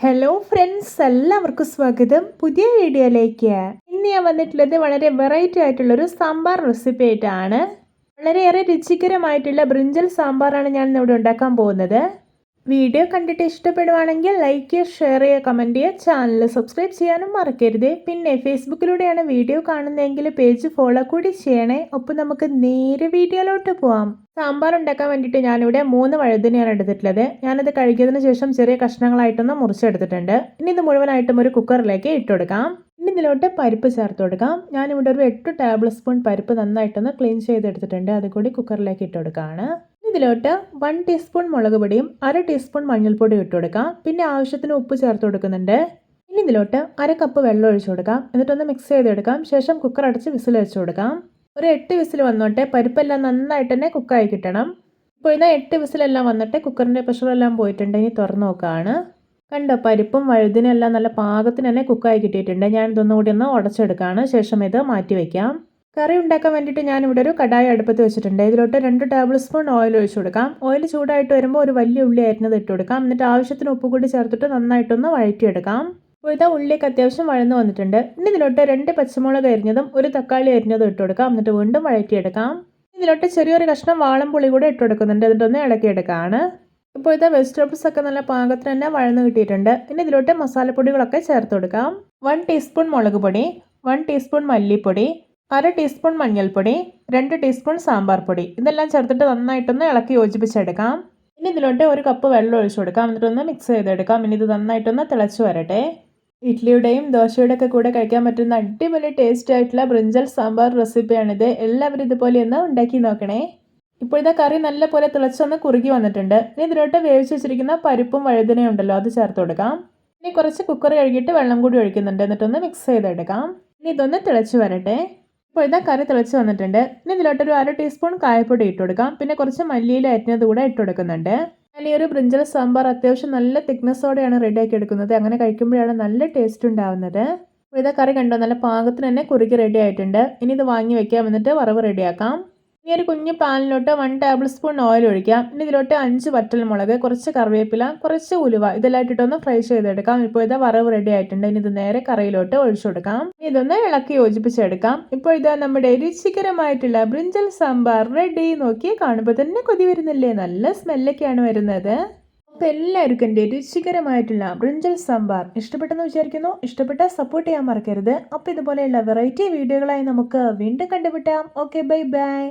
Hello friends, എല്ലാവർക്കും സ്വാഗതം പുതിയ വീഡിയോയിലേക്ക്. ഇന്ന് ഞാൻ വന്നിട്ടുള്ളത് വളരെ വെറൈറ്റി ആയിട്ടുള്ളൊരു സാമ്പാർ റെസിപ്പി ആയിട്ടാണ്. വളരെയേറെ രുചികരമായിട്ടുള്ള ബ്രിഞ്ചൽ സാമ്പാറാണ് ഞാൻ ഇവിടെ ഉണ്ടാക്കാൻ പോകുന്നത്. വീഡിയോ കണ്ടിട്ട് ഇഷ്ടപ്പെടുവാണെങ്കിൽ ലൈക്ക് ചെയ്യുക, ഷെയർ ചെയ്യുക, കമൻറ്റ് ചെയ്യുക, ചാനൽ സബ്സ്ക്രൈബ് ചെയ്യാനും മറക്കരുത്. പിന്നെ ഫേസ്ബുക്കിലൂടെയാണ് വീഡിയോ കാണുന്നതെങ്കിൽ പേജ് ഫോളോ കൂടി ചെയ്യണേ. ഒപ്പം നമുക്ക് നേരെ വീഡിയോയിലോട്ട് പോവാം. സാമ്പാർ ഉണ്ടാക്കാൻ വേണ്ടിയിട്ട് ഞാനിവിടെ 3 വഴുതനയാണ് എടുത്തിട്ടുള്ളത്. ഞാനത് കഴുകിയതിന് ശേഷം ചെറിയ കഷ്ണങ്ങളായിട്ടൊന്ന് മുറിച്ചെടുത്തിട്ടുണ്ട്. ഇനി ഇത് മുഴുവനായിട്ടും ഒരു കുക്കറിലേക്ക് ഇട്ടുകൊടുക്കാം. ഇനി ഇതിലോട്ട് പരിപ്പ് ചേർത്ത് കൊടുക്കാം. ഞാനിവിടെ ഒരു 8 ടേബിൾ സ്പൂൺ പരിപ്പ് നന്നായിട്ടൊന്ന് ക്ലീൻ ചെയ്തെടുത്തിട്ടുണ്ട്. അതുകൂടി കുക്കറിലേക്ക് ഇട്ട് കൊടുക്കുകയാണ്. ഇതിലോട്ട് 1 ടീസ്പൂൺ മുളക് പൊടിയും 1/2 ടീസ്പൂൺ മഞ്ഞൾപ്പൊടിയും ഇട്ട് കൊടുക്കാം. പിന്നെ ആവശ്യത്തിന് ഉപ്പ് ചേർത്ത് കൊടുക്കുന്നുണ്ട്. ഇനി ഇതിലോട്ട് 1/2 കപ്പ് വെള്ളം ഒഴിച്ചു കൊടുക്കാം. എന്നിട്ടൊന്ന് മിക്സ് ചെയ്തെടുക്കാം. ശേഷം കുക്കർ അടച്ച് വിസിൽ വെച്ച് കൊടുക്കാം. ഒരു 8 വിസിൽ വന്നോട്ടെ. പരിപ്പെല്ലാം നന്നായിട്ട് തന്നെ കുക്കായി കിട്ടണം. ഇപ്പോൾ ഇതാ 8 വിസിലെല്ലാം വന്നിട്ട് കുക്കറിൻ്റെ പ്രഷറെല്ലാം പോയിട്ടുണ്ട്. ഇനി തുറന്ന് നോക്കുകയാണ്. കണ്ടോ, പരിപ്പും വഴുതിനും എല്ലാം നല്ല പാകത്തിന് തന്നെ കുക്കായി കിട്ടിയിട്ടുണ്ട്. ഞാൻ ഇതൊന്നും കൂടി ഒന്ന് ഉടച്ചെടുക്കുകയാണ്. ശേഷം ഇത് മാറ്റി വയ്ക്കാം. കറി ഉണ്ടാക്കാൻ വേണ്ടിയിട്ട് ഞാനിവിടെ ഒരു കടായി അടുപ്പത്ത് വെച്ചിട്ടുണ്ട്. ഇതിലോട്ട് 2 ടേബിൾ സ്പൂൺ ഓയിൽ ഒഴിച്ചു കൊടുക്കാം. ഓയിൽ ചൂടായിട്ട് വരുമ്പോൾ ഒരു വലിയ ഉള്ളി അരിഞ്ഞത് ഇട്ട് കൊടുക്കാം. എന്നിട്ട് ആവശ്യത്തിന് ഉപ്പ് കൂടി ചേർത്തിട്ട് നന്നായിട്ടൊന്ന് വഴറ്റിയെടുക്കാം. ഇപ്പോൾ ഇതാ ഉള്ളിയൊക്കെ അത്യാവശ്യം വഴന്ന് വന്നിട്ടുണ്ട്. ഇനി ഇതിലോട്ട് 2 പച്ചമുളക് അരിഞ്ഞതും 1 തക്കാളി അരിഞ്ഞതും ഇട്ട് കൊടുക്കാം. എന്നിട്ട് വീണ്ടും വഴറ്റിയെടുക്കാം. ഇതിലോട്ട് ചെറിയൊരു കഷ്ണം വാളംപുളി കൂടെ ഇട്ട് കൊടുക്കുന്നുണ്ട്. എന്നിട്ടൊന്ന് ഇളക്കിയെടുക്കുകയാണ്. ഇപ്പോൾ ഇതാ വെജിറ്റബിൾസ് ഒക്കെ നല്ല പാകത്തിന് തന്നെ വഴന്ന് കിട്ടിയിട്ടുണ്ട്. ഇനി ഇതിലോട്ട് മസാലപ്പൊടികളൊക്കെ ചേർത്ത് കൊടുക്കാം. 1 ടീസ്പൂൺ മുളക് പൊടി, 1 ടീസ്പൂൺ മല്ലിപ്പൊടി, 1/2 ടീസ്പൂൺ മഞ്ഞൾപ്പൊടി, 2 ടീസ്പൂൺ സാമ്പാർ പൊടി. ഇതെല്ലാം ചേർത്തിട്ട് നന്നായിട്ടൊന്ന് ഇളക്കി യോജിപ്പിച്ചെടുക്കാം. ഇനി ഇതിലോട്ട് 1 കപ്പ് വെള്ളം ഒഴിച്ചു കൊടുക്കാം. എന്നിട്ടൊന്ന് മിക്സ് ചെയ്തെടുക്കാം. ഇനി ഇത് നന്നായിട്ടൊന്ന് തിളച്ച് വരട്ടെ. ഇഡ്ഡലിയുടെയും ദോശയുടെ ഒക്കെ കൂടെ കഴിക്കാൻ പറ്റുന്ന അടിപൊളി ടേസ്റ്റ് ആയിട്ടുള്ള ബ്രിഞ്ചൽ സാമ്പാർ റെസിപ്പിയാണിത്. എല്ലാവരും ഇതുപോലെ ഒന്ന് ഉണ്ടാക്കി നോക്കണേ. ഇപ്പോഴത്തെ കറി നല്ലപോലെ തിളച്ചൊന്ന് കുറുകി വന്നിട്ടുണ്ട്. ഇനി ഇതിലോട്ട് വേവിച്ച് വെച്ചിരിക്കുന്ന പരിപ്പും വഴുതനയും ഉണ്ടല്ലോ, അത് ചേർത്ത് കൊടുക്കാം. ഇനി കുറച്ച് കുക്കർ കഴുകിയിട്ട് വെള്ളം കൂടി ഒഴിക്കുന്നുണ്ട്. എന്നിട്ടൊന്ന് മിക്സ് ചെയ്തെടുക്കാം. ഇനി ഇതൊന്ന് തിളച്ച് വരട്ടെ. ഇപ്പോഴത്തെ കറി തിളച്ച് വന്നിട്ടുണ്ട്. ഇനി ഇതിലോട്ടൊരു 1/2 ടീസ്പൂൺ കായപ്പൊടി ഇട്ട് കൊടുക്കാം. പിന്നെ കുറച്ച് മല്ലിയില അരിഞ്ഞത് കൂടെ ഇട്ട് കൊടുക്കുന്നുണ്ട്. ഞാൻ ഈ ഒരു ബ്രിഞ്ചൽ സാമ്പാർ അത്യാവശ്യം നല്ല തിക്നെസ്സോടെയാണ് റെഡിയാക്കി എടുക്കുന്നത്. അങ്ങനെ കഴിക്കുമ്പോഴാണ് നല്ല ടേസ്റ്റ് ഉണ്ടാവുന്നത്. ഇപ്പോഴത്തെ കറി കണ്ടോ, നല്ല പാകത്തിന് തന്നെ കുറുകി റെഡി ആയിട്ടുണ്ട്. ഇനി ഇത് വാങ്ങി വെക്കാം. എന്നിട്ട് വറവ് റെഡിയാക്കാം. ഇനി ഒരു കുഞ്ഞു പാനിലോട്ട് 1 ടേബിൾ സ്പൂൺ ഓയിൽ ഒഴിക്കാം. ഇനി ഇതിലോട്ട് 5 വറ്റൽമുളക്, കുറച്ച് കറിവേപ്പില, കുറച്ച് ഉലുവ ഇതെല്ലാം ഇട്ടിട്ടൊന്ന് ഫ്രൈ ചെയ്തെടുക്കാം. ഇപ്പോൾ ഇത് വറവ് റെഡി ആയിട്ടുണ്ട്. ഇനി ഇത് നേരെ കറിയിലോട്ട് ഒഴിച്ചു കൊടുക്കാം. ഇതൊന്ന് ഇളക്കി യോജിപ്പിച്ചെടുക്കാം. ഇപ്പോൾ ഇതാ നമ്മുടെ രുചികരമായിട്ടുള്ള ബ്രിഞ്ചൽ സാമ്പാർ റെഡി. നോക്കി കാണുമ്പോൾ തന്നെ കൊതി വരുന്നില്ലേ? നല്ല സ്മെല്ലൊക്കെയാണ് വരുന്നത്. അപ്പോൾ എല്ലാവർക്കും എൻ്റെ രുചികരമായിട്ടുള്ള ബ്രിഞ്ചൽ സാമ്പാർ ഇഷ്ടപ്പെട്ടെന്ന് വിചാരിക്കുന്നു. ഇഷ്ടപ്പെട്ടാൽ സപ്പോർട്ട് ചെയ്യാൻ മറക്കരുത്. അപ്പോൾ ഇതുപോലെയുള്ള വെറൈറ്റി വീഡിയോകളായി നമുക്ക് വീണ്ടും കണ്ടുമുട്ടാം. Okay, bye bye.